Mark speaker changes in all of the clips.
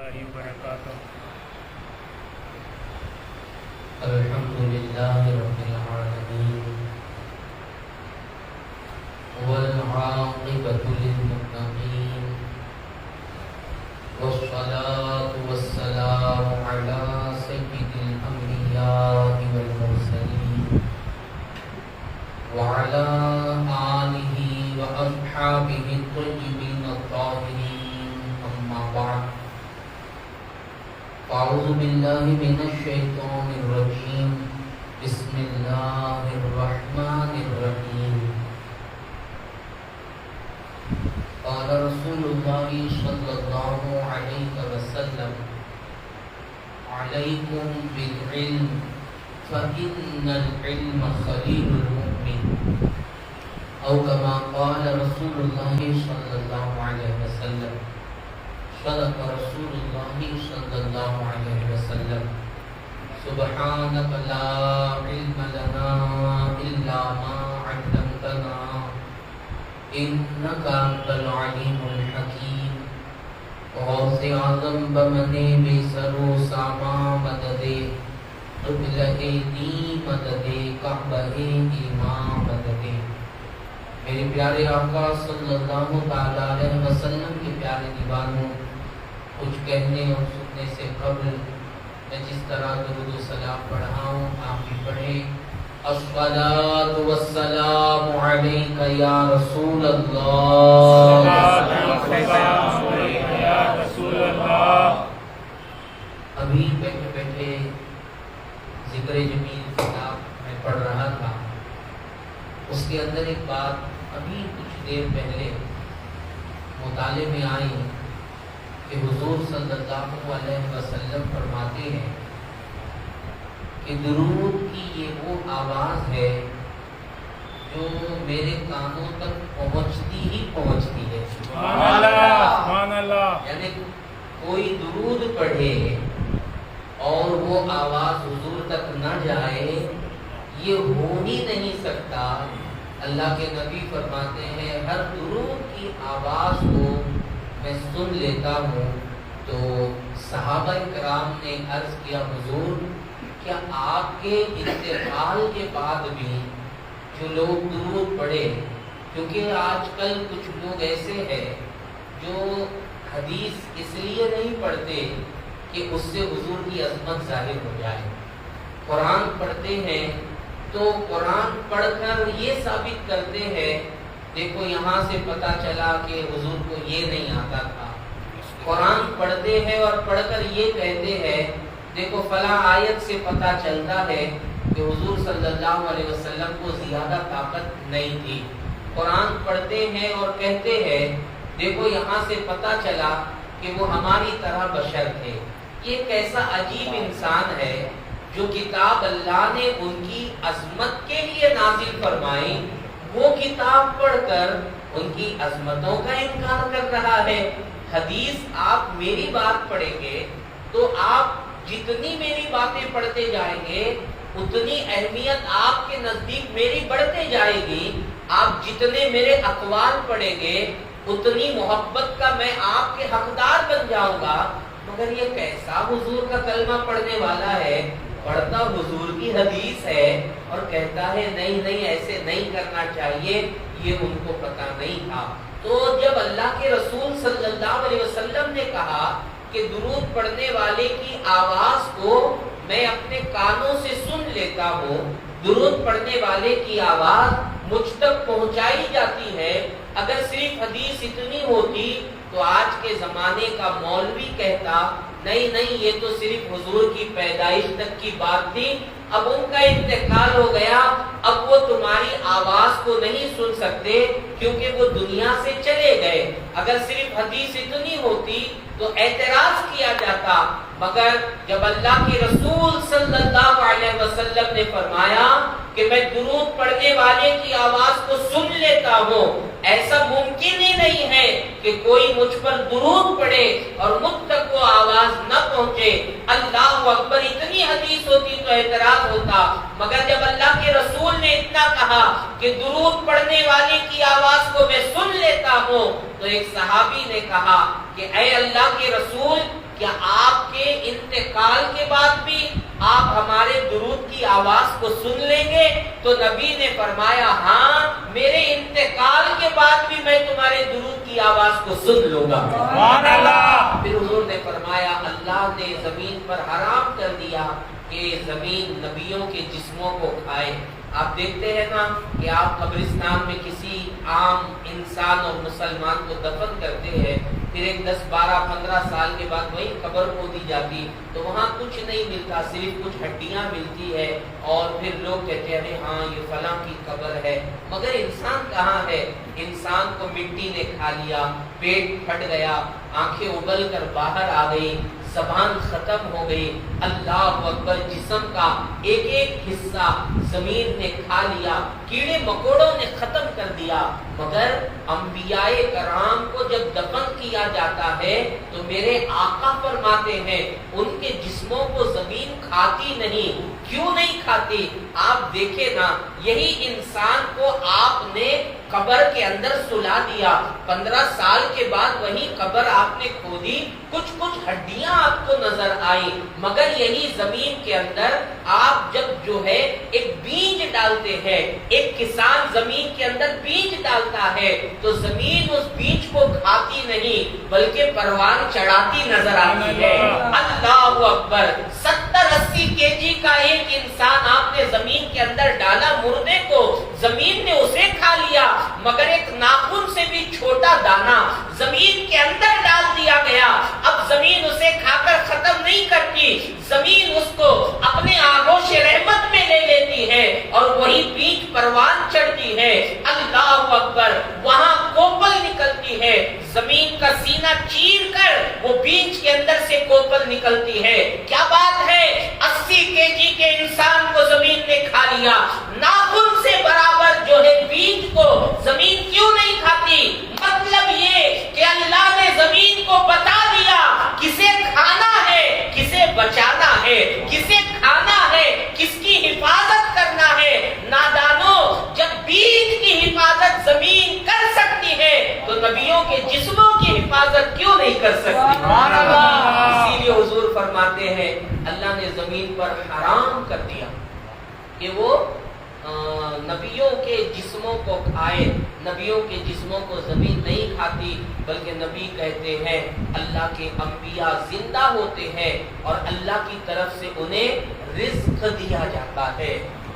Speaker 1: وبرکاتہ۔
Speaker 2: الحمدللہ رب العالمین والعاقبۃ للمتقین والصلاة والسلام علی سید الانبیاء والمرسلین وعلی آلہ واصحابہ الطیبین الطاہرین، اما بعد اعوذ باللہ من الشیطان الرجیم، بسم اللہ الرحمن الرحیم۔ قال رسول اللہ صلی اللہ علیہ وسلم علیکم بالعلم فإن العلم خلیل المؤمن، او کما قال رسول اللہ صلی اللہ علیہ وسلم۔ صدق رسول اللہ صلی اللہ علیہ وسلم۔ سبحانک لا علم لنا الا ما علمتنا انک انت العلیم الحکیم۔ غوث اعظم بمنے بے سرو ساما مددے، قبلہ دی مددے، کعبہ ایمان مددے۔ میرے پیارے آقا صلی اللہ تعالی علیہ وسلم کے پیارے دیوانوں، کچھ کہنے اور سننے سے قبل میں جس طرح درود و سلام پڑھا ہوں آپ بھی پڑھیں۔ الصلاۃ والسلام علیک یا رسول اللہ، ابھی بیٹھے بیٹھے ذکر جمیل کتاب میں پڑھ رہا تھا، اس کے اندر ایک بات ابھی کچھ دیر پہلے مطالعے میں آئی کہ حضور صلی اللہ علیہ وسلم فرماتے ہیں کہ درود کی یہ وہ آواز ہے جو میرے کانوں تک پہنچتی ہی پہنچتی ہے۔
Speaker 1: سبحان اللہ۔
Speaker 2: یعنی کوئی درود پڑھے اور وہ آواز حضور تک نہ جائے، یہ ہو ہی نہیں سکتا۔ اللہ کے نبی فرماتے ہیں ہر درود کی آواز کو میں سن لیتا ہوں۔ تو صحابہ کرام نے عرض کیا حضور کیا آپ کے انتقال کے بعد بھی جو لوگ درود پڑھے، کیونکہ آج کل کچھ لوگ ایسے ہیں جو حدیث اس لیے نہیں پڑھتے کہ اس سے حضور کی عظمت ظاہر ہو جائے، قرآن پڑھتے ہیں تو قرآن پڑھ کر یہ ثابت کرتے ہیں دیکھو یہاں سے پتہ چلا کہ حضور کو یہ نہیں آتا تھا۔ قرآن پڑھتے ہیں اور پڑھ کر یہ کہتے ہیں دیکھو فلاں آیت سے پتہ چلتا ہے کہ حضور صلی اللہ علیہ وسلم کو زیادہ طاقت نہیں تھی۔ قرآن پڑھتے ہیں اور کہتے ہیں دیکھو یہاں سے پتہ چلا کہ وہ ہماری طرح بشر تھے۔ یہ کیسا عجیب انسان ہے جو کتاب اللہ نے ان کی عظمت کے لیے نازل فرمائی، وہ کتاب پڑھ کر ان کی عظمتوں کا انکار کر رہا ہے۔ حدیث آپ میری بات پڑھیں گے تو آپ جتنی میری باتیں پڑھتے جائیں گے اتنی اہمیت آپ کے نزدیک میری بڑھتے جائے گی۔ آپ جتنے میرے اقوال پڑھیں گے اتنی محبت کا میں آپ کے حقدار بن جاؤں گا۔ مگر یہ کیسا حضور کا کلمہ پڑھنے والا ہے، پڑھتا حضور کی حدیث ہے اور کہتا ہے نہیں نہیں ایسے نہیں کرنا چاہیے، یہ ان کو پتہ نہیں تھا۔ تو جب اللہ کے رسول صلی اللہ علیہ وسلم نے کہا کہ درود پڑھنے والے کی آواز کو میں اپنے کانوں سے سن لیتا ہوں، درود پڑھنے والے کی آواز مجھ تک پہنچائی جاتی ہے، اگر صرف حدیث اتنی ہوتی تو آج کے زمانے کا مولوی کہتا نہیں نہیں یہ تو صرف حضور کی پیدائش تک کی بات تھی، اب ان کا انتقال ہو گیا، اب وہ تمہاری آواز کو نہیں سن سکتے کیونکہ وہ دنیا سے چلے گئے۔ اگر صرف حدیث اتنی ہوتی تو اعتراض کیا جاتا، مگر جب اللہ کے رسول صلی اللہ علیہ وسلم نے فرمایا کہ میں درود پڑھنے والے کی آواز کو سن لیتا ہوں، ایسا ممکن ہی نہیں ہے کہ کوئی مجھ پر درود پڑھے اور مجھ تک وہ آواز نہ پہنچے۔ اللہ اکبر اتنی حدیث ہوتی تو اعتراض ہوتا، مگر جب اللہ کے رسول نے اتنا کہا کہ درود پڑھنے والے کی آواز کو میں سن لیتا ہوں، تو ایک صحابی نے کہا کہ اے اللہ کے رسول کیا کو سن لیں گے؟ تو نبی نے فرمایا ہاں، میرے انتقال کے بعد بھی میں تمہارے درود کی آواز کو سن لوں گا۔
Speaker 1: سبحان اللہ۔
Speaker 2: پھر حضور نے فرمایا اللہ نے زمین پر حرام کر دیا کہ زمین نبیوں کے جسموں کو کھائے۔ آپ دیکھتے ہیں نا کہ آپ قبرستان میں کسی عام انسان اور مسلمان کو دفن کرتے ہیں، پھر ایک 10 12 15 سال کے بعد وہی قبر کھودی جاتی تو وہاں کچھ نہیں ملتا، صرف کچھ ہڈیاں ملتی ہے، اور پھر لوگ کہتے ہیں ارے ہاں یہ فلاں کی قبر ہے۔ مگر انسان کہاں ہے؟ انسان کو مٹی نے کھا لیا، پیٹ پھٹ گیا، آنکھیں ابل کر باہر آ گئی، زبان ختم ہو گئی، اللہ اکبر، جسم کا ایک ایک حصہ زمین نے کھا لیا، کیڑے مکوڑوں نے ختم کر دیا۔ مگر انبیاء کرام کو جب دفن کیا جاتا ہے تو میرے آقا فرماتے ہیں ان کے جسموں کو زمین کھاتی نہیں۔ کیوں نہیں کھاتی؟ آپ دیکھیں نا، یہی انسان کو آپ نے قبر کے اندر سلا دیا، 15 سال کے بعد وہی قبر آپ نے کھودی، کچھ ہڈیاں آپ کو نظر آئی، مگر یہی زمین کے اندر آپ جب جو ہے ایک بیج ڈالتے ہیں، ایک کسان زمین کے اندر بیج ڈالتا ہے تو زمین اس بیج کو کھاتی نہیں بلکہ پروان چڑھاتی نظر آتی ہے۔ اللہ اکبر، 70-80 kg کا ایک انسان آپ نے زمین کے اندر ڈالا، مردے کو زمین نے اسے کھا لیا، مگر ایک ناخن سے بھی چھوٹا دانا زمین کے اندر ڈال دیا گیا۔ اب زمین اسے کھا کر ختم نہیں کرتی، زمین اس کو اپنے آغوش رحمت میں لے لیتی ہے اور وہی بیج پروان چڑھتی ہے۔ اللہ اکبر، وہاں کوپل نکلتی ہے، زمین کا سینہ چیر کر وہ بیج کے اندر سے کوپل نکلتی ہے۔ کیا بات ہے، 80 kg کے انسان کو زمین نے کھا لیا، ناخن سے برابر جو ہے بیج کو زمین کیوں نہیں کھاتی؟ مطلب یہ کہ اللہ نے زمین کو بتا دیا کسے کھانا ہے، کسے بچانا ہے، کسے کھانا ہے، کس کی حفاظت کرنا ہے۔ نادانو، جب بیج کی حفاظت زمین کر سکتی ہے تو نبیوں کے جسموں کی حفاظت کیوں نہیں کر سکتی؟ اسی لیے حضور فرماتے ہیں اللہ نے زمین پر حرام کر دیا کہ وہ نبیوں کے جسموں کو کھائے۔ نبیوں کے جسموں کو زمین نہیں کھاتی، بلکہ نبی کہتے ہیں اللہ کے انبیاء زندہ ہوتے ہیں اور اللہ کی طرف سے انہیں رزق دیا جاتا ہے۔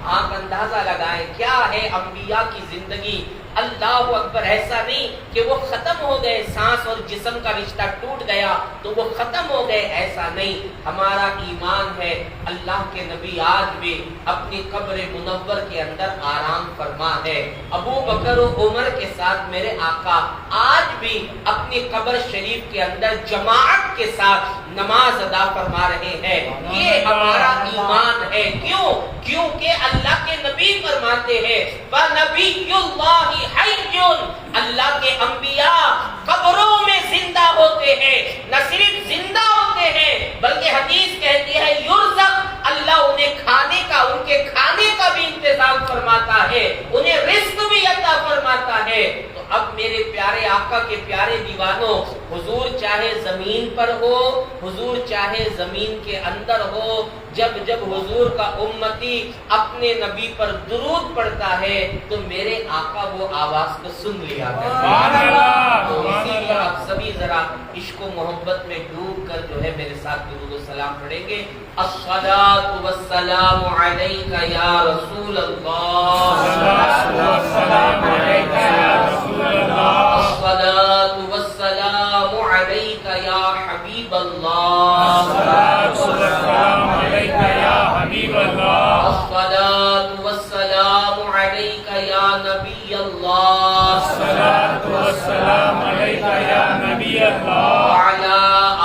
Speaker 2: آپ اندازہ لگائیں کیا ہے انبیاء کی زندگی۔ اللہ اکبر، ایسا نہیں کہ وہ ختم ہو گئے، سانس اور جسم کا رشتہ ٹوٹ گیا تو وہ ختم ہو گئے، ایسا نہیں۔ ہمارا ایمان ہے اللہ کے نبی آج بھی اپنی قبر منور کے اندر آرام فرما ہے۔ ابو بکر و عمر کے ساتھ میرے آقا آج بھی اپنی قبر شریف کے اندر جماعت کے ساتھ نماز ادا فرما رہے ہیں۔ یہ ہمارا ایمان ہے۔ کیوں؟ کیونکہ اللہ کے نبی فرماتے ہیں وَنَبِيُّ اللَّهِ حَيٌّ، اللہ کے انبیاء قبروں میں زندہ ہوتے ہیں، نہ صرف زندہ ہوتے ہیں بلکہ حدیث کہتی ہے یرزق، اللہ انہیں کھانے کا، ان کے کھانے کا بھی انتظام فرماتا ہے، انہیں رزق بھی عطا فرماتا ہے۔ تو اب میرے پیارے آقا کے پیارے دیوانوں، حضور چاہے زمین پر ہو، حضور چاہے زمین کے اندر ہو، جب جب حضور کا امتی اپنے نبی پر درود پڑھتا ہے تو میرے آقا وہ آواز کو سن لیا کرتے ہیں۔ تو اسی لیے آپ سبھی ذرا عشق و محبت میں ڈوب کر جو ہے میرے ساتھ درود و سلام پڑھیں گے۔ الصلاۃ والسلام علیک یا رسول اللہ،
Speaker 1: السلام علیک یا رسول اللہ،
Speaker 2: الصلاۃ والسلام علیک یا حبیب اللہ،
Speaker 1: السلام علیک یا حبیب اللہ،
Speaker 2: الصلاۃ والسلام علیک یا نبی اللہ،
Speaker 1: السلام علیک یا نبی اللہ،
Speaker 2: وعلی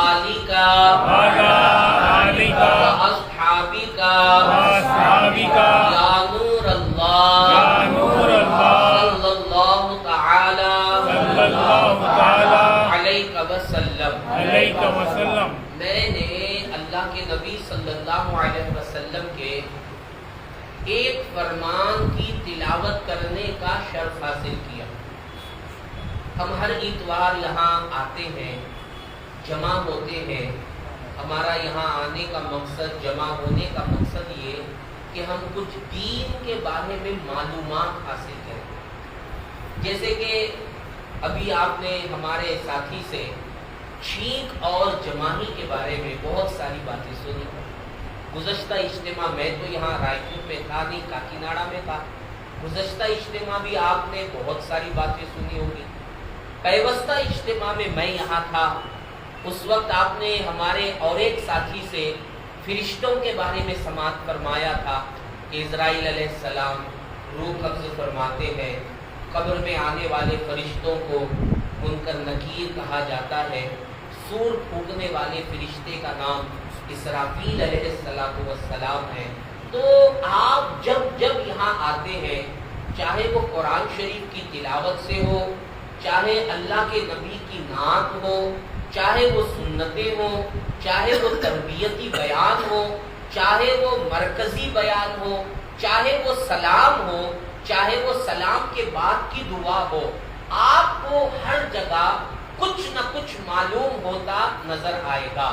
Speaker 2: آلک
Speaker 1: وعلی آلک
Speaker 2: واصحابک
Speaker 1: واصحابک
Speaker 2: یا نور اللہ،
Speaker 1: یا نور اللہ،
Speaker 2: صلی اللہ تعالی
Speaker 1: صلی اللہ تعالی
Speaker 2: علیہ وسلم۔
Speaker 1: علیک وسلم۔
Speaker 2: میں نے اللہ کے نبی صلی اللہ علیہ وسلم کے ایک فرمان کی تلاوت کرنے کا شرف حاصل کیا۔ ہم ہر اتوار یہاں آتے ہیں، جمع ہوتے ہیں۔ ہمارا یہاں آنے کا مقصد، جمع ہونے کا مقصد یہ کہ ہم کچھ دین کے بارے میں معلومات حاصل کریں. جیسے کہ ابھی آپ نے ہمارے ساتھی سے چھینک اور جماہی کے بارے میں بہت ساری باتیں سنی. گزشتہ اجتماع میں تو یہاں رائے پور میں تھا نہیں، کاکیناڑا میں تھا. گزشتہ اجتماع بھی آپ نے بہت ساری باتیں سنی ہوگی. پیوستہ اجتماع میں میں یہاں تھا، اس وقت آپ نے ہمارے اور ایک ساتھی سے فرشتوں کے بارے میں سماعت فرمایا تھا کہ اسرائیل علیہ السلام روح قبض فرماتے ہیں. قبر میں آنے والے فرشتوں کو منکر نکیر کہا جاتا ہے. سور پھونکنے والے فرشتے کا نام اسرافیل علیہ السلام ہے. تو آپ جب یہاں آتے ہیں، چاہے وہ قرآن شریف کی تلاوت سے ہو، چاہے اللہ کے نبی کی نعت ہو، چاہے وہ سنتیں ہوں، چاہے وہ تربیتی بیان ہو، چاہے وہ مرکزی بیان ہو، چاہے وہ سلام ہو، چاہے وہ سلام کے بعد کی دعا ہو، آپ کو ہر جگہ کچھ نہ کچھ معلوم ہوتا نظر آئے گا.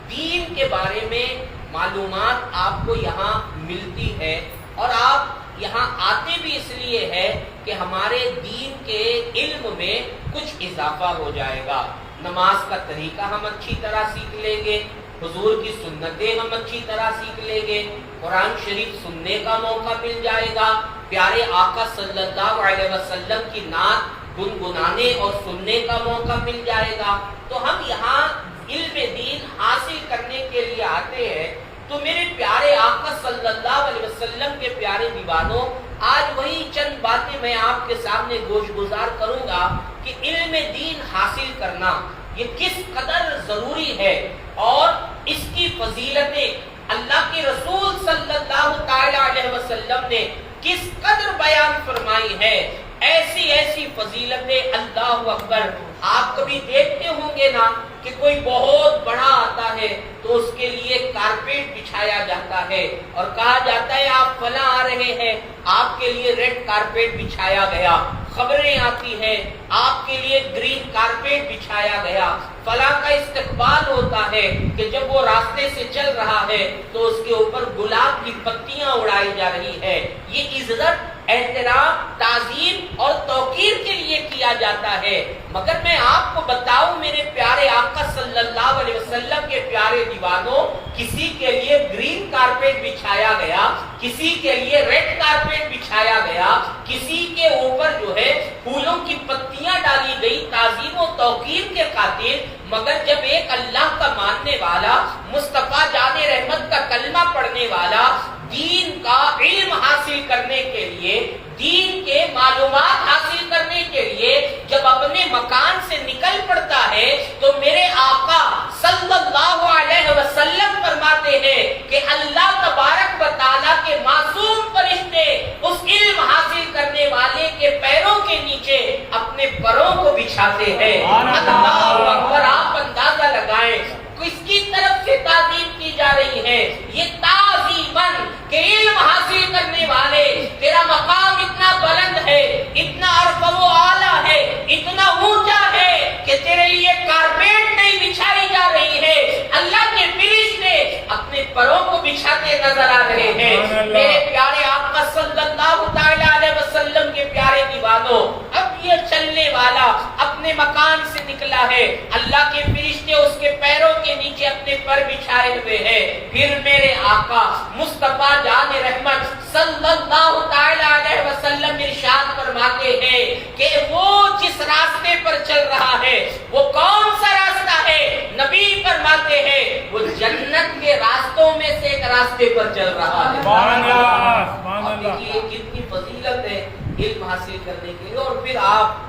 Speaker 2: دین کے بارے میں معلومات آپ کو یہاں ملتی ہے، اور آپ یہاں آتے بھی اس لیے ہے کہ ہمارے دین کے علم میں کچھ اضافہ ہو جائے گا. نماز کا طریقہ ہم اچھی طرح سیکھ لیں گے، حضور کی سنتیں ہم اچھی طرح سیکھ لیں گے، قرآن شریف سننے کا موقع مل جائے گا، پیارے آقا صلی اللہ علیہ وسلم کی نعت گنگنانے اور سننے کا موقع مل جائے گا. تو ہم یہاں علم دین حاصل کرنے کے لیے آتے ہیں. تو میرے پیارے آقا صلی اللہ علیہ وسلم کے پیارے دیوانوں، آج وہی چند باتیں میں آپ کے سامنے گوش گزار کروں گا کہ علم دین حاصل کرنا یہ کس قدر ضروری ہے، اور اس کی فضیلتیں اللہ کے رسول صلی اللہ تعالی علیہ وسلم نے کس قدر بیان فرمائی ہے. ایسی فضیلتیں، اللہ اکبر. آپ کبھی دیکھتے ہوں گے نا کہ کوئی بہت بڑا آتا ہے تو اس کے لیے کارپیٹ بچھایا جاتا ہے اور کہا جاتا ہے آپ فلاں آ رہے ہیں، آپ کے لیے ریڈ کارپیٹ بچھایا گیا. خبریں آتی ہیں آپ کے لیے گرین کارپیٹ بچھایا گیا. فلاں کا استقبال ہوتا ہے کہ جب وہ راستے سے چل رہا ہے تو اس کے اوپر گلاب کی پتیاں اڑائی جا رہی ہے. یہ عزت، احترام، تعظیم اور توقیر کے لیے کیا جاتا ہے. مگر میں آپ کو بتاؤں میرے پیارے آقا صلی اللہ علیہ وسلم کے پیارے دیوانوں، کسی کے لیے گرین کارپیٹ بچھایا گیا، کسی کے لیے ریڈ کارپیٹ بچھایا گیا، کسی کے اوپر جو ہے پھولوں کی پتیاں ڈالی گئی تعظیم و توقیر کے خاطر. مگر جب ایک اللہ کا ماننے والا، مصطفیٰ جان رحمت کا کلمہ پڑھنے والا دین کا علم حاصل کرنے کے لیے، دین کے معلومات حاصل کرنے کے لیے جب اپنے مکان سے نکل پڑتا ہے تو میرے آقا صلی اللہ علیہ وسلم فرماتے ہیں کہ اللہ تبارک و تعالیٰ کے معصوم فرشتے اس علم حاصل کرنے والے کے پیروں کے نیچے اپنے پروں کو بچھاتے ہیں. اللہ اکبر. آپ اندازہ لگائیں کس کی طرف سے تعظیم کی جا رہی ہے. یہ تعظیماً کہ علم حاصل کرنے والے، تیرا مقام اتنا بلند ہے، اتنا عرف و اعلیٰ ہے، اتنا اونچا ہے کہ تیرے لیے کارپیٹ نہیں بچھائی جا رہی ہے، اللہ کے فرشتے اپنے پروں کو بچھاتے نظر آ رہے ہیں. میرے پیارے آقا صلی اللہ تعالی علیہ وسلم کے پیارے دیوانوں، اب یہ چلنے والا اپنے مکان سے نکلا ہے، اللہ کے فرشتے اس کے پیروں کے نیچے اپنے پر بچھائے ہوئے ہیں. پھر میرے آقا مصطفیٰ جان رحمت صلی اللہ تعالی علیہ وسلم ارشاد فرماتے ہیں کہ وہ جس راستے پر چل رہا ہے وہ کون سا راستہ ہے؟ نبی فرماتے ہیں وہ جنت کے راستوں میں سے ایک راستے پر چل رہا ہے.
Speaker 1: سبحان اللہ، سبحان
Speaker 2: اب
Speaker 1: اللہ.
Speaker 2: دیکھیے کتنی فضیلت ہے علم حاصل کرنے کے لیے. اور پھر آپ،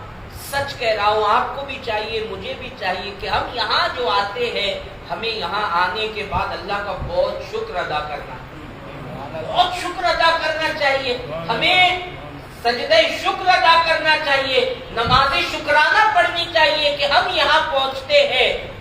Speaker 2: سچ کہہ رہا ہوں، آپ کو بھی چاہیے، مجھے بھی چاہیے کہ ہم یہاں جو آتے ہیں ہمیں یہاں آنے کے بعد اللہ کا بہت شکر ادا کرنا، بہت شکر ادا کرنا چاہیے. ہمیں سجدہ شکر ادا کرنا چاہیے، نماز شکرانہ پڑھنی چاہیے کہ ہم یہاں پہنچتے ہیں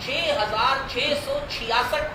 Speaker 2: 6666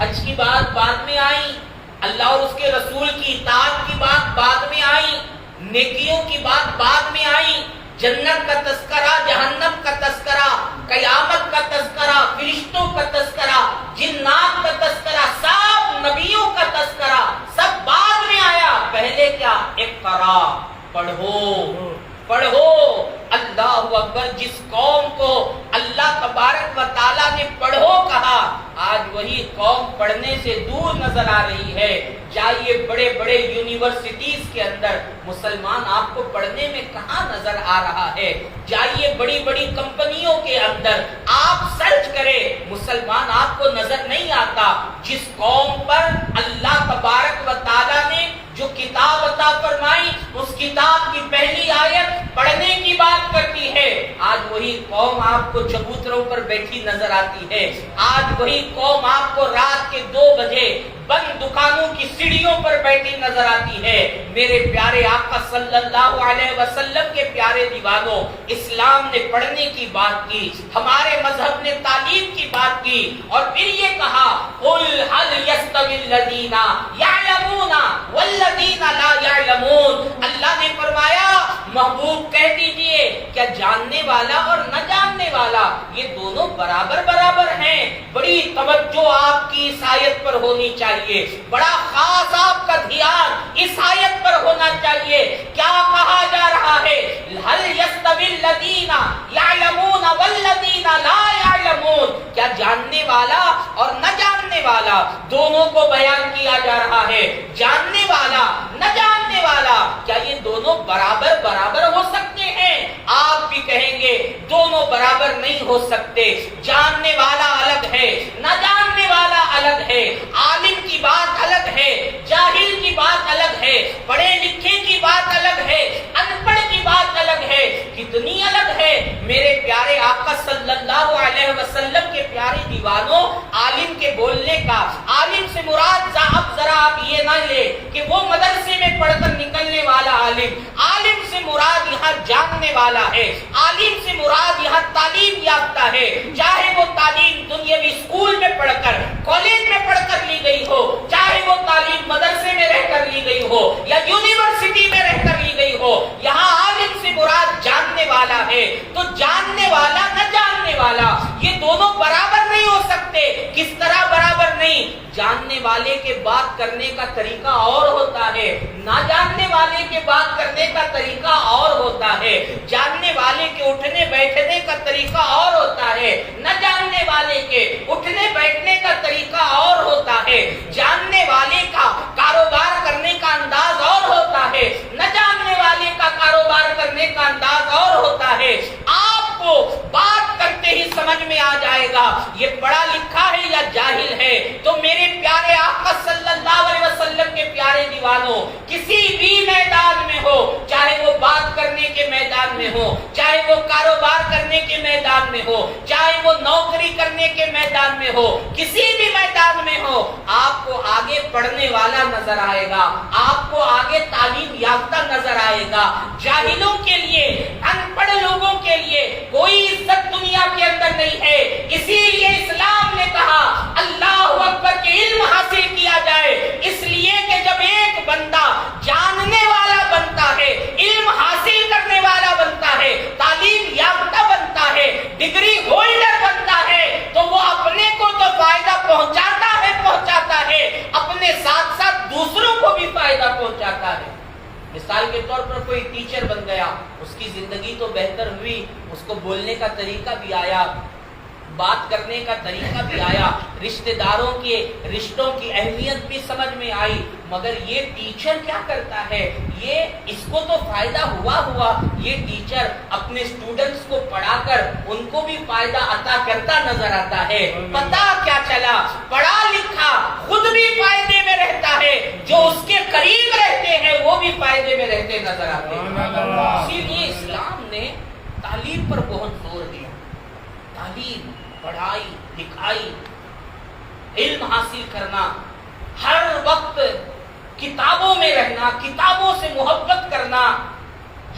Speaker 2: حج کی بات بعد میں آئی، اللہ اور اس کے رسول کی اطاعت کی بات بعد میں آئی، نیکیوں کی بات بعد میں آئی، جنت کا تذکرہ، جہنم کا تذکرہ، قیامت کا تذکرہ، فرشتوں کا تذکرہ، جنات کا تذکرہ، سب نبیوں کا تذکرہ سب بعد میں آیا۔ پہلے کیا؟ اقرا، پڑھو پڑھو۔ اللہ اکبر، جس قوم کو اللہ تبارک و تعالیٰ نے پڑھو کہا، آج وہی قوم پڑھنے سے دور نظر آ رہی ہے۔ جائیے بڑے بڑے یونیورسٹیز کے اندر، مسلمان آپ کو پڑھنے میں کہاں نظر آ رہا ہے؟ جائیے بڑی بڑی کمپنیوں کے اندر، آپ سرچ کریں، مسلمان آپ کو نظر نہیں آتا۔ جس قوم پر اللہ تبارک و تعالیٰ نے جو کتاب عطا فرمائی، اس کتاب کی پہلی آیت پڑھنے کی بات کرتی ہے، آج وہی قوم آپ کو چبوتروں پر بیٹھی نظر آتی ہے۔ آج وہی قوم آپ کو رات کے 2 بجے بند دکانوں کی سیڑھیوں پر بیٹھی نظر آتی ہے۔ میرے پیارے آقا صلی اللہ علیہ وسلم کے پیارے دیوانوں، اسلام نے پڑھنے کی بات کی، ہمارے مذہب نے تعلیم کی بات کی، اور پھر یہ کہا قُلْ هَلْ يَسْتَوِي الَّذِينَ يَعْلَمُونَ وَالَّذِينَ لَا يَعْلَمُونَ۔ اللہ نے فرمایا محبوب کہہ دیجئے، کیا جاننے والا اور نہ جاننے والا یہ دونوں برابر برابر ہیں؟ بڑی توجہ آپ کی اس آیت پر ہونی چاہیے، بڑا خاص آپ کا دھیان اس آیت پر ہونا چاہیے۔ کیا کہا جا رہا ہے؟ هَلْ يَسْتَوِي الَّذِينَ يَعْلَمُونَ وَالَّذِينَ لَا يَعْلَمُونَ۔ کیا جاننے والا اور نہ جاننے والا دونوں کو بیان کیا جا رہا ہے۔ جاننے والا، نہ جاننے والا، کیا یہ دونوں برابر برابر ہو سکتے ہیں؟ آپ بھی کہیں گے دونوں برابر نہیں ہو سکتے۔ جاننے والا الگ ہے، نہ جاننے والا الگ ہے، عالم کی بات الگ ہے، جاہل کی بات الگ ہے، پڑھے لکھے کی بات الگ ہے، ان پڑھ کی بات الگ ہے۔ کتنی الگ ہے؟ میرے پیارے آقا صلی اللہ علیہ وسلم کے پیارے دیوانوں، عالم کے بولنے کا، عالم سے مراد اب ذرا آپ یہ نہ لے کہ وہ مدرسے میں پڑھ کر نکلنے والا عالم، عالم سے مراد یہاں جاننے والا ہے، عالم سے مراد یہاں تعلیم یافتہ ہے، چاہے وہ تعلیم دنیاوی اسکول میں پڑھ کر، کالج میں پڑھ کر لی گئی ہو، چاہے وہ تعلیم مدرسے میں رہ کر لی گئی ہو یا یونیورسٹی میں رہ کر لی گئی ہو، یہاں عالم سے مراد جاننے والا ہے۔ تو جاننے والا، نہ جاننے والا، یہ دونوں برابر نہیں ہو سکتے۔ کس طرح برابر نہیں؟ جاننے والے کے بات کرنے کا طریقہ اور ہوتا ہے، نہ جاننے والے کے بات کرنے کا طریقہ اور ہوتا ہے، جاننے والے کے اٹھنے بیٹھنے کا طریقہ اور ہوتا ہے، نہ جاننے والے کے اٹھنے بیٹھنے کا طریقہ اور ہوتا ہے، جاننے والے کا کاروبار کرنے کا انداز اور ہوتا ہے، نہ جاننے والے کا کاروبار کرنے کا انداز اور ہوتا ہے۔ آپ کو بات کرتے ہی سمجھ میں آ جائے گا یہ پڑھا لکھا ہے یا جاہل ہے۔ تو میرے پیارے آقا صلی اللہ علیہ وسلم کے پیارے دیوانوں، کسی بھی میدان میں ہو، چاہے وہ بات کرنے کے میدان میں ہو، چاہے وہ کاروبار کرنے کے میدان میں ہو، چاہے وہ نوکری کرنے کے میدان میں ہو، کسی بھی میدان میں ہو، آپ کو آگے پڑھنے والا نظر آئے گا، آپ کو آگے تعلیم یافتہ نظر آئے گا۔ جاہلوں کے لیے، ان پڑھ لوگوں کے لیے کوئی عزت دنیا کے اندر نہیں ہے۔ اسی لیے اسلام نے کہا اللہ اکبر کہ علم حاصل کیا جائے، اس لیے کہ جب ایک بندہ جاننے والا بنتا ہے، علم حاصل کرنے والا بنتا ہے، تعلیم یافتہ بنتا ہے، ڈگری ہولڈر بنتا ہے، تو وہ اپنے کو تو فائدہ پہنچاتا ہے، اپنے ساتھ ساتھ دوسروں کو بھی فائدہ پہنچاتا ہے۔ مثال کے طور پر کوئی ٹیچر بن گیا، اس کی زندگی تو بہتر ہوئی، اس کو بولنے کا طریقہ بھی آیا، بات کرنے کا طریقہ بھی آیا، رشتہ داروں کے رشتوں کی اہمیت بھی سمجھ میں آئی، مگر یہ ٹیچر کیا کرتا ہے؟ یہ اس کو تو فائدہ ہوا، یہ ٹیچر اپنے اسٹوڈنٹس کو پڑھا کر ان کو بھی فائدہ عطا کرتا نظر آتا ہے۔ پتہ کیا چلا؟ پڑھا لکھا خود بھی فائدے میں رہتا ہے، جو اس کے قریب رہتے ہیں وہ بھی فائدے میں رہتے نظر آتے ہیں۔ اسی لیے اسلام نے تعلیم پر بہت زور دیا، تعلیم، پڑھائی لکھائی، علم حاصل کرنا، ہر وقت کتابوں میں رہنا، کتابوں سے محبت کرنا،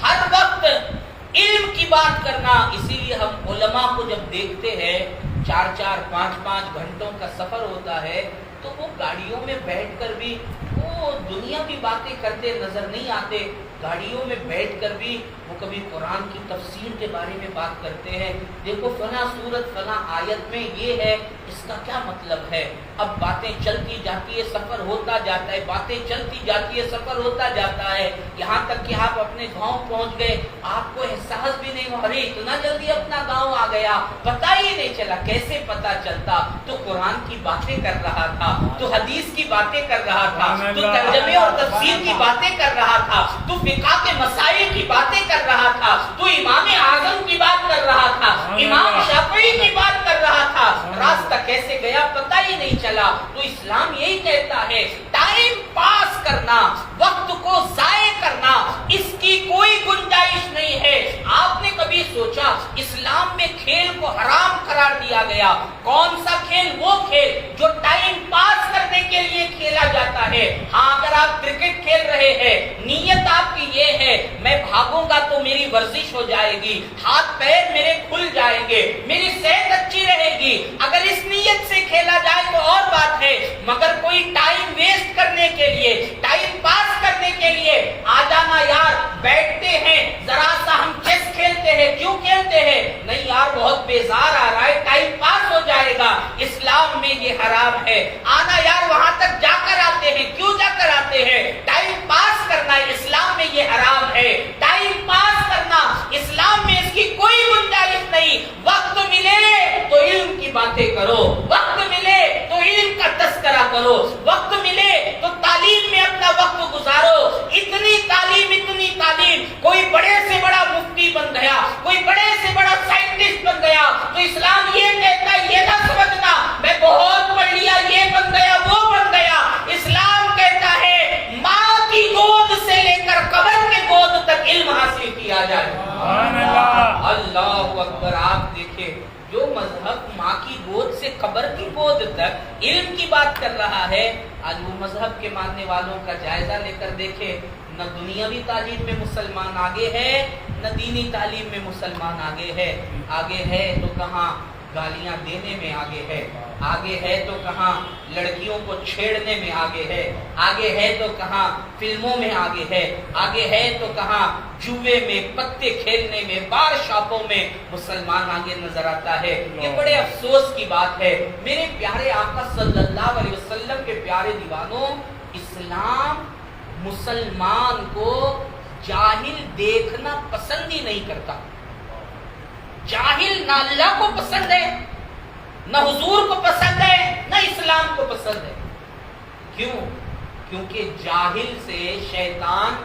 Speaker 2: ہر وقت علم کی بات کرنا۔ اسی لیے ہم علماء کو جب دیکھتے ہیں 4-4 5-5 گھنٹوں کا سفر ہوتا ہے، تو وہ گاڑیوں میں بیٹھ کر بھی وہ دنیا کی باتیں کرتے نظر نہیں آتے. گاڑیوں میں بیٹھ کر بھی وہ کبھی قرآن کی تفسیر کے بارے میں بات کرتے ہیں. دیکھو فلاں سورت فلاں آیت میں یہ ہے, اس کا کیا مطلب ہے. اب باتیں چلتی جاتی ہے, سفر ہوتا جاتا ہے, باتیں چلتی جاتی ہے, سفر ہوتا جاتا ہے, یہاں تک کہ آپ اپنے گاؤں پہنچ گئے, آپ کو احساس بھی نہیں ہوا ارے اتنا جلدی اپنا گاؤں آ گیا, پتہ ہی نہیں چلا. کیسے پتہ چلتا؟ تو قرآن کی باتیں کر رہا تھا, تو حدیث کی باتیں کر رہا تھا, تو ترجمے اور تفسیر کی باتیں کر رہا تھا, تو فقہ کے مسائل کی باتیں کر رہا تھا, تو امام اعظم کی بات کر رہا تھا, امام شافعی کی بات کر رہا تھا. راستہ کیسے گیا پتہ ہی نہیں چلا. تو اسلام یہی کہتا ہے ٹائم پاس کرنا, وقت کو ضائع کرنا, اس کی کوئی گنجائش نہیں ہے. آپ نے کبھی سوچا اسلام میں کھیل کو حرام قرار دیا گیا؟ کون سا کھیل؟ وہ کھیل جو ٹائم پاس کرنے کے لیے کھیلا جاتا ہے. ہاں اگر آپ کرکٹ کھیل رہے ہیں, نیت آپ کی یہ ہے میں بھاگوں گا تو میری ورزش ہو جائے گی, ہاتھ پیر میرے کھل جائیں گے, میری صحت اچھی رہے گی, اگر اس نیت سے کھیلا جائے تو اور بات ہے. مگر کوئی ٹائم ویسٹ کرنے کے لیے, ٹائم پاس کرنے کے لیے آ جانا یار بیٹھتے ہیں ذرا سا ہم چیس کھیلتے ہیں, کیوں کھیلتے ہیں؟ نہیں یار بہت بیزار آ رہا ہے, ٹائم پاس ہو جائے گا. اسلام میں یہ حرام ہے. آنا یار وہاں تک جا کر آتے ہیں, کیوں جا کر آتے ہیں؟ ٹائم پاس کرنا اسلام میں یہ حرام ہے. ٹائم پاس کرنا اسلام میں اس کی کوئی گنجائش نہیں. وقت ملے تو علم کی باتیں کرو, وقت ملے تو علم کا تذکرہ کرو, وقت ملے تو تعلیم میں اپنا وقت گزارو. اتنی تعلیم, اتنی تعلیم, کوئی بڑے سے بڑا مفتی بن گیا, کوئی بڑے سے بڑا سائنٹسٹ بن گیا, تو اسلام یہ کہتا ہے یہ نہ سمجھنا میں بہت پڑھ لیا, یہ بن گیا وہ بن گیا. اسلام کہتا ہے ماں کی گود سے لے کر قبر کے گود تک علم حاصل کیا جائے. اللہ اکبر. آپ دیکھیں جو مذہب ماں کی گود سے قبر کی گود تک علم کی بات کر رہا ہے, آج وہ مذہب کے ماننے والوں کا جائزہ لے کر دیکھیں. نہ دنیاوی تعلیم میں مسلمان آگے ہے, نہ دینی تعلیم میں مسلمان آگے ہے. آگے ہے تو کہاں گالیاں دینے میں آگے ہے, آگے ہے تو کہاں لڑکیوں کو چھیڑنے میں آگے ہے, آگے ہے تو کہاں فلموں میں آگے ہے, آگے ہے تو کہاں جوے میں, پتے کھیلنے میں, بار شاپوں میں مسلمان آگے نظر آتا ہے. یہ بڑے افسوس کی بات ہے. میرے پیارے آقا صلی اللہ علیہ وسلم کے پیارے دیوانوں, اسلام مسلمان کو جاہل دیکھنا پسند ہی نہیں کرتا. جاہل نہ اللہ کو پسند ہے, نہ حضور کو پسند ہے, نہ اسلام کو پسند ہے. کیوں؟ کیونکہ جاہل سے شیطان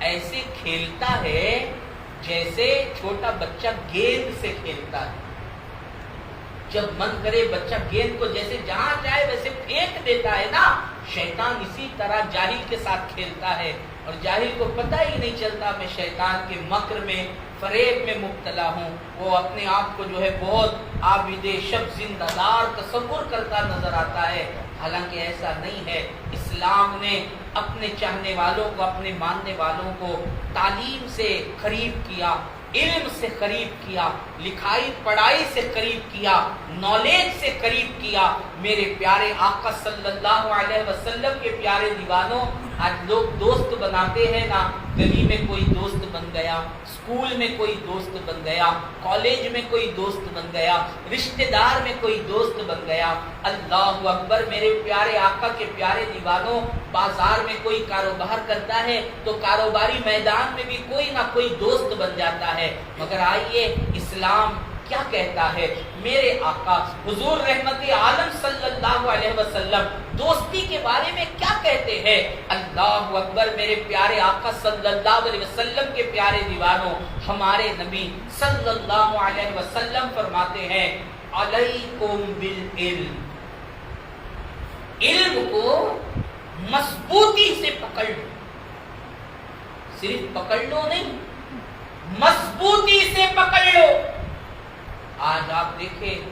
Speaker 2: ایسے کھیلتا ہے جیسے چھوٹا بچہ گیند سے کھیلتا ہے. جب من کرے بچہ گیند کو جیسے جہاں چاہے ویسے پھینک دیتا ہے نا, شیطان اسی طرح جاہل کے ساتھ کھیلتا ہے. اور جاہل کو پتہ ہی نہیں چلتا میں شیطان کے مکر میں, فریب میں مبتلا ہوں. وہ اپنے آپ کو جو ہے بہت عابد شب زندہ دار تصور کرتا نظر آتا ہے, حالانکہ ایسا نہیں ہے. اسلام نے اپنے چاہنے والوں کو, اپنے ماننے والوں کو تعلیم سے قریب کیا, علم سے قریب کیا, لکھائی پڑھائی سے قریب کیا, نالج سے قریب کیا. میرے پیارے آقا صلی اللہ علیہ وسلم کے پیارے دیوانوں, آج لوگ دوست بناتے ہیں نا, گلی میں کوئی دوست بن گیا, اسکول میں کوئی دوست بن گیا, کالج میں کوئی دوست بن گیا, رشتہ دار میں کوئی دوست بن گیا. اللہ اکبر. میرے پیارے آقا کے پیارے دیوانوں, بازار میں کوئی کاروبار کرتا ہے تو کاروباری میدان میں بھی کوئی نہ کوئی دوست بن جاتا ہے. مگر آئیے اسلام کیا کہتا ہے؟ میرے آقا حضور رحمت عالم صلی اللہ علیہ وسلم دوستی کے بارے میں کیا کہتے ہیں؟ اللہ اکبر. میرے پیارے آقا صلی اللہ علیہ وسلم کے پیارے دیوانوں, ہمارے نبی صلی اللہ علیہ وسلم فرماتے ہیں علیکم بالعلم, علم کو مضبوطی سے پکڑ لو. صرف پکڑ لو نہیں, مضبوطی سے پکڑ لو. آج آپ دیکھیں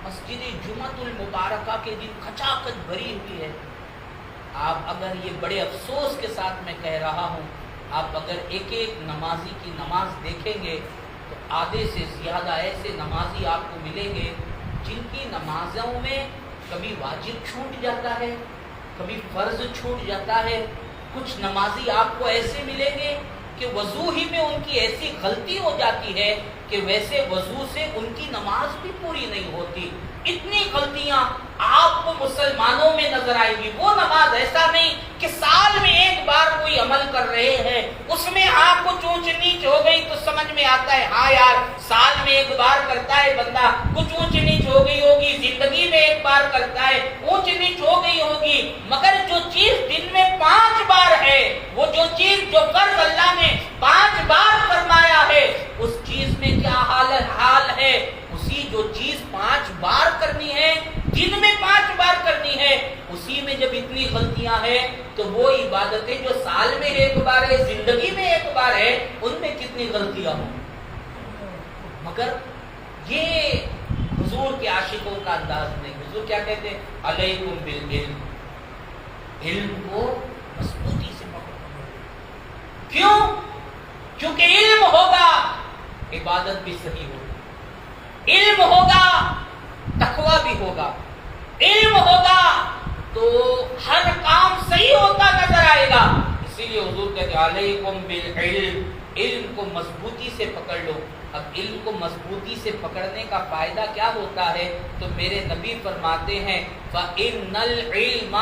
Speaker 2: مسجد جمعۃ المبارکہ کے دن کھچاکھچ بھری ہوئی ہے. آپ اگر یہ بڑے افسوس کے ساتھ میں کہہ رہا ہوں, آپ اگر ایک ایک نمازی کی نماز دیکھیں گے تو آدھے سے زیادہ ایسے نمازی آپ کو ملیں گے جن کی نمازوں میں
Speaker 3: کبھی واجب چھوٹ جاتا ہے، کبھی فرض چھوٹ جاتا ہے. کچھ نمازی آپ کو ایسے ملیں گے کہ وضو ہی میں ان کی ایسی غلطی ہو جاتی ہے کہ ویسے وضو سے ان کی نماز بھی پوری نہیں ہوتی. اتنی غلطیاں آپ کو مسلمانوں میں نظر آئیں گی. وہ نماز ایسا نہیں کہ سال میں ایک بار کوئی عمل کر رہے ہیں، اس میں آپ کو اونچ نیچ ہو گئی تو سمجھ میں آتا ہے ہاں یار سال میں ایک بار کرتا ہے بندہ، کچھ اونچ نیچ ہو گئی ہوگی، زندگی میں ایک بار کرتا ہے اونچ نیچ ہو گئی ہوگی. مگر جو چیز دن میں 5 بار ہے، وہ جو چیز جو فرض اللہ نے 5 بار فرمایا ہے، اس چیز میں کیا حال ہے؟ اسی جو چیز 5 بار کرنی ہے، دن میں 5 بار کرنی ہے، اسی میں جب اتنی غلطیاں ہیں تو وہ عبادتیں جو سال میں ایک بار ہے، زندگی میں ایک بار ہے، ان میں کتنی غلطیاں ہوں. مگر یہ حضور کے عاشقوں کا انداز نہیں. حضور کیا کہتے ہیں؟ علیکم بالعلم، علم کو مضبوطی سے پکڑو. کیوں؟ کیونکہ علم ہوگا عبادت بھی صحیح ہوگی، علم ہوگا تقویٰ بھی ہوگا، علم ہوگا تو ہر کام صحیح ہوتا نظر آئے گا. اسی لیے حضور کہتے ہیں علیکم بالعلم، علم کو مضبوطی سے پکڑ لو. اب علم کو مضبوطی سے پکڑنے کا فائدہ کیا ہوتا ہے؟ تو میرے نبی فرماتے ہیں فَإِنَّ الْعِلْمَ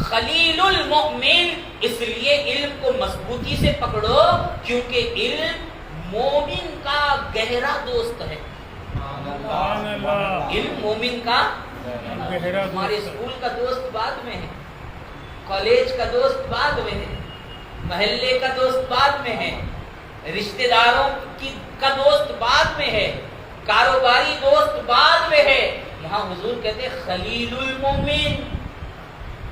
Speaker 3: خَلِيلُ الْمُؤْمِنِ، اس لیے علم کو مضبوطی سے پکڑو کیونکہ علم مومن کا گہرا دوست ہے. علم مومن کا ہمارے اسکول کا دوست بعد میں ہے، کالج کا دوست بعد میں ہے، محلے کا دوست بعد میں ہے، رشتہ داروں کا دوست بعد میں ہے، کاروباری دوست بعد میں ہے. یہاں حضور کہتے ہیں خلیل المومن،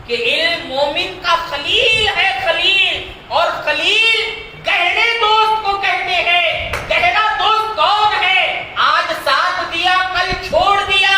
Speaker 3: کہ علم مومن کا خلیل ہے. خلیل اور خلیل گہرے دوست کو کہتے ہیں. گہرا دوست کون ہے؟ آج ساتھ دیا کل چھوڑ دیا،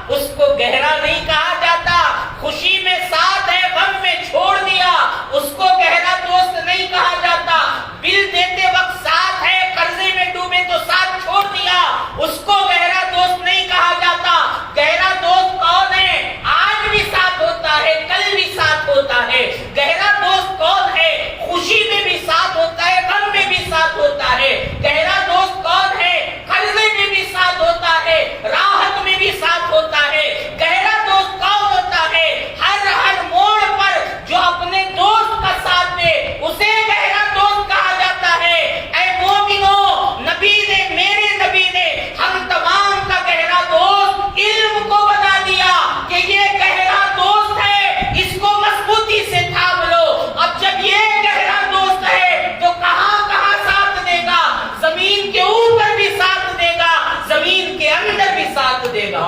Speaker 3: اس کو گہرا نہیں کہا جاتا. خوشی میں ساتھ ہے غم میں چھوڑ دیا، اس کو گہرا دوست نہیں کہا جاتا. بل دیتے وقت ساتھ ہے، قرضے میں ڈوبے تو ساتھ چھوڑ دیا، اس کو گہرا دوست نہیں کہا جاتا. گہرا دوست کون ہے؟ آج بھی ساتھ ہوتا ہے، کل بھی ساتھ ہوتا ہے. گہرا دوست کون ہے؟ خوشی میں بھی ساتھ ہوتا ہے، غم میں بھی ساتھ ہوتا ہے. گہرا دوست کون ہے؟ قرضے میں بھی ساتھ ہوتا ہے، راحت میں بھی ساتھ ہوتا ہے. گہرا دوست کون ہوتا ہے؟ ہر موڑ پر جو اپنے دوست کا ساتھ دے اسے گہرا دوست کہا جاتا ہے. اے مومنو، نبی نے، میرے نبی نے ہم تمام کا گہرا دوست علم کو بتا دیا کہ یہ گہرا دوست ہے، اس کو مضبوطی سے تھام لو. اب جب یہ گہرا دوست ہے تو کہاں کہاں ساتھ دے گا؟ زمین کے اوپر بھی ساتھ دے گا، زمین کے اندر بھی ساتھ دے گا.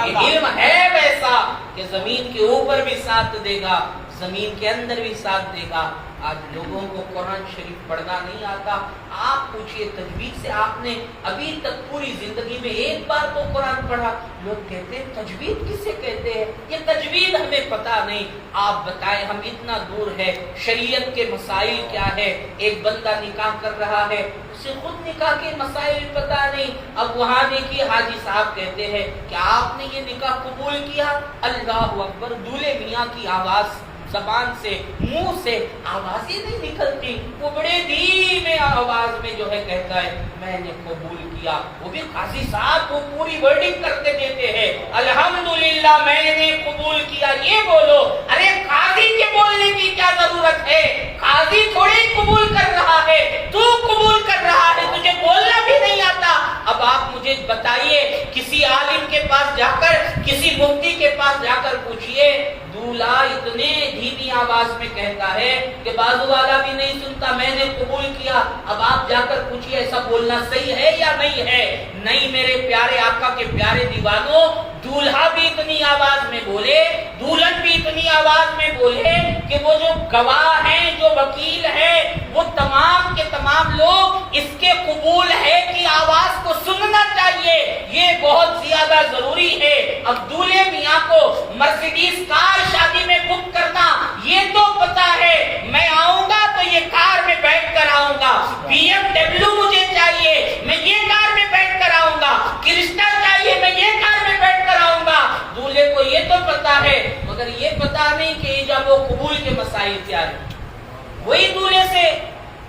Speaker 3: یہ علم ہے ویسا کہ زمین کے اوپر بھی ساتھ دے گا، زمین کے اندر بھی ساتھ دے گا. آج لوگوں کو قرآن شریف پڑھنا نہیں آتا. آپ پوچھئے تجوید سے آپ نے ابھی تک پوری زندگی میں ایک بار تو قرآن پڑھا؟ لوگ کہتے ہیں تجوید کسے کہتے ہیں؟ یہ تجوید ہمیں پتا نہیں. آپ بتائیں، ہم اتنا دور ہے، شریعت کے مسائل کیا ہے. ایک بندہ نکاح کر رہا ہے، اسے خود نکاح کے مسائل پتا نہیں. اب وہاں دیکھیے حاجی صاحب کہتے ہیں کہ آپ نے یہ نکاح قبول کیا. اللہ اکبر، دولہے میاں کی آواز زبان سے، منہ سے آوازیں نہیں نکلتی، وہ بڑے دھیمے آواز میں جو ہے کہتا ہے میں نے قبول کیا. وہ بھی قاضی صاحب کو پوری ورڈنگ کرتے دیتے ہیں الحمدللہ میں نے قبول کیا. یہ بولو، ارے قاضی کے بولنے کی کیا ضرورت ہے؟ قاضی تھوڑی قبول کر رہا ہے، تو قبول کر رہا ہے، تجھے بولنا بھی نہیں آتا. اب آپ مجھے بتائیے، کسی عالم کے پاس جا کر، کسی مفتی کے پاس جا کر پوچھئے، دولہا اتنے دھیمی آواز میں کہتا ہے کہ بازو والا بھی نہیں سنتا میں نے قبول کیا. اب آپ جا کر پوچھئے ایسا بولنا صحیح ہے یا نہیں ہے؟ نہیں میرے پیارے آقا کے پیارے دیوانوں، دولہا بھی اتنی آواز میں بولے، دولہن بھی اتنی آواز میں بولے کہ وہ جو گواہ ہیں، جو وکیل ہیں، وہ تمام کے تمام لوگ اس کے قبول ہے کی آواز کو سننا چاہیے. یہ بہت زیادہ ضروری ہے. اب دولہے میاں کو مرسیڈیز کار شادی میں بک کرنا یہ تو پتا ہے، میں آؤں گا تو یہ کار میں بیٹھ کر آؤں گا. BMW مجھے چاہیے، میں یہ کار میں بیٹھ کر آؤں گا. کرسٹا چاہیے، میں یہ کار میں بیٹھ کر آؤں گا. دولہے کو پتا نہیں کہ ایجاب و قبول کے مسائل کیا ہے. وہی دولہے سے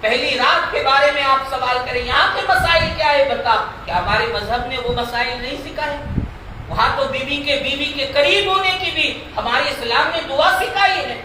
Speaker 3: پہلی رات کے بارے میں آپ سوال کریں یہاں کے مسائل کیا ہے بتا. کیا ہمارے مذہب نے وہ مسائل نہیں سکھائے؟ وہاں تو بیوی کے قریب ہونے کی بھی ہمارے اسلام نے دعا سکھائی ہے.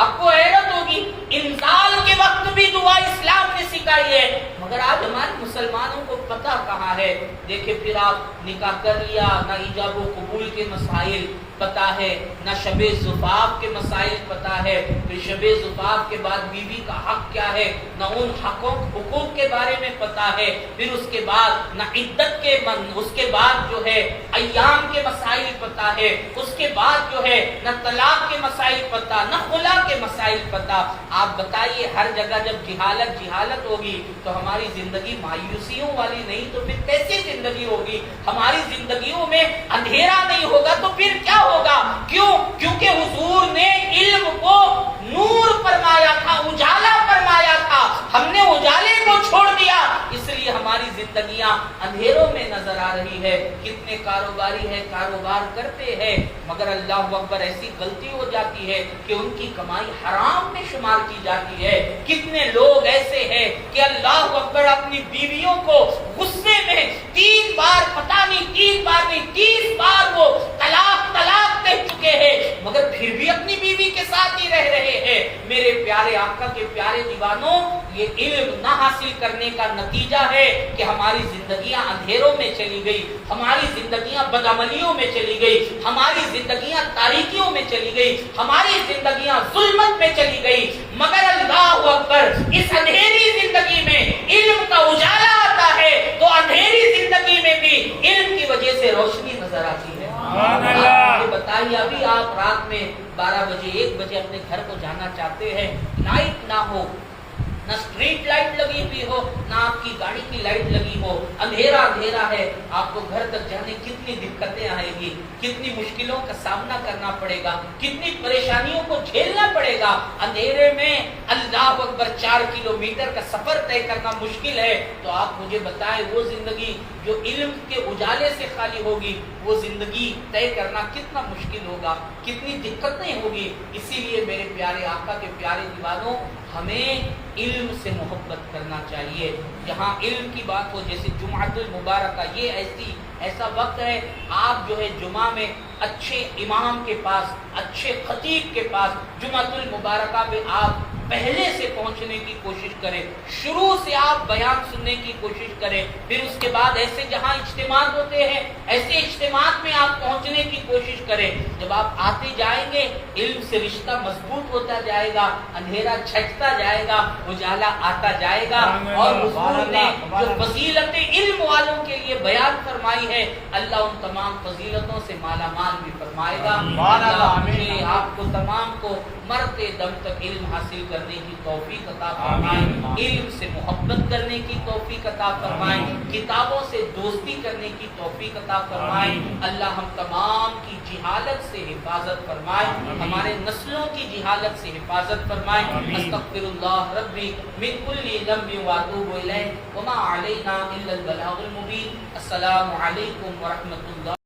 Speaker 3: آپ کو حیرت ہوگی انزال کے وقت بھی دعا اسلام نے سکھائی ہے, مگر آج ہمارے مسلمانوں کو پتہ کہاں ہے. دیکھیں پھر آپ نکاح کر لیا, نہ ایجاب و قبول کے مسائل پتہ ہے, نہ شب زفاف کے مسائل پتہ ہے. پھر شب زفاف کے بعد بیوی کا حق کیا ہے, نہ ان حقوق کے بارے میں پتہ ہے. پھر اس کے بعد نہ عدت کے اس کے بعد جو ہے ایام کے مسائل پتہ ہے. اس کے بعد جو ہے نہ طلاق کے مسائل پتہ, نہ خلا کے مسائل پتہ. آپ بتائیے ہر جگہ جب جہالت ہوگی تو ہماری زندگی مایوسیوں والی نہیں تو پھر کیسی زندگی ہوگی؟ ہماری زندگیوں میں اندھیرا نہیں ہوگا تو پھر کیا ہوگا؟ کیونکہ حضور نے علم کو نور فرمایا تھا, اجالا فرمایا تھا. ہم نے اجالے کو چھوڑ دیا, اس لیے ہماری زندگیاں اندھیروں میں نظر آ رہی ہے. کتنے کاروباری ہیں, کاروبار کرتے ہیں, مگر اللہ اکبر ایسی غلطی ہو جاتی ہے کہ ان کی کمائی حرام میں شمار کی جاتی ہے. کتنے لوگ ایسے ہیں کہ اللہ اکبر اپنی بیویوں کو غصے میں 3 بار پتہ نہیں 30 بار وہ طلاق کہہ چکے ہیں, مگر پھر بھی اپنی بیوی کے ساتھ ہی رہ رہے ہیں. میرے پیارے آقا کے پیارے دیوانوں, یہ علم نہ حاصل کرنے کا نتیجہ ہے کہ ہماری زندگیاں اندھیروں میں چلی گئی, ہماری زندگیاں بدعملیوں میں چلی گئی, ہماری زندگیاں تاریکیوں میں چلی گئی, ہماری زندگیاں ظلمت میں چلی گئی. مگر اللہ اکبر اس اندھیری زندگی میں علم کا اجالا آتا ہے تو اندھیری زندگی میں بھی علم کی وجہ سے روشنی نظر آتی ہے. مجھے بتائیے ابھی آپ رات میں 12 بجے 1 بجے اپنے گھر کو جانا چاہتے ہیں, لائٹ نہ ہو, نہ اسٹریٹ لائٹ لگی ہوئی ہو, نہ آپ کی گاڑی کی لائٹ لگی ہو, اندھیرا ہے. آپ کو گھر تک جانے کتنی دقتیں آئیں گی, کتنی مشکلوں کا سامنا کرنا پڑے گا, کتنی پریشانیوں کو جھیلنا پڑے گا. اندھیرے میں اللہ اکبر 4 کلومیٹر کا سفر طے کرنا مشکل ہے. تو آپ مجھے بتائیں وہ زندگی جو علم کے اجالے سے خالی ہوگی, وہ زندگی طے کرنا کتنا مشکل ہوگا, کتنی دقتیں ہوگی. اسی لیے میرے پیارے آقا کے پیارے دیوانوں, ہمیں علم سے محبت کرنا چاہیے. جہاں علم کی بات ہو, جیسے جمعۃ المبارکہ, یہ ایسا وقت ہے, آپ جو ہے جمعہ میں اچھے امام کے پاس, اچھے خطیب کے پاس جمعۃ المبارکہ میں آپ پہلے سے پہنچنے کی کوشش کریں, شروع سے آپ بیان سننے کی کوشش کریں. پھر اس کے بعد ایسے جہاں اجتماعات ہوتے ہیں ایسے اجتماعات میں آپ پہنچنے کی کوشش کریں. جب آپ آتے جائیں گے علم سے رشتہ مضبوط ہوتا جائے گا, اندھیرا چھٹتا جائے گا, اجالا آتا جائے گا. اور حضور نے جو فضیلت علم والوں کے لیے بیان فرمائی ہے, اللہ ان تمام فضیلتوں سے مالا مال بھی فرمائے گا. اللہ مجھے آپ کو تمام کو مرتے دم تک علم حاصل کرنے کی توفیق عطا فرمائے, علم سے محبت کرنے کی توفیق عطا فرمائے, کتابوں سے دوستی کرنے کی توفیق عطا فرمائے. اللہ ہم تمام کی جہالت سے حفاظت فرمائے, ہمارے نسلوں کی جہالت سے حفاظت فرمائے. استغفر اللہ ربی من کل ذنب واتوب الیہ وما علینا الا البلاغ المبین. السلام علیکم ورحمۃ اللہ.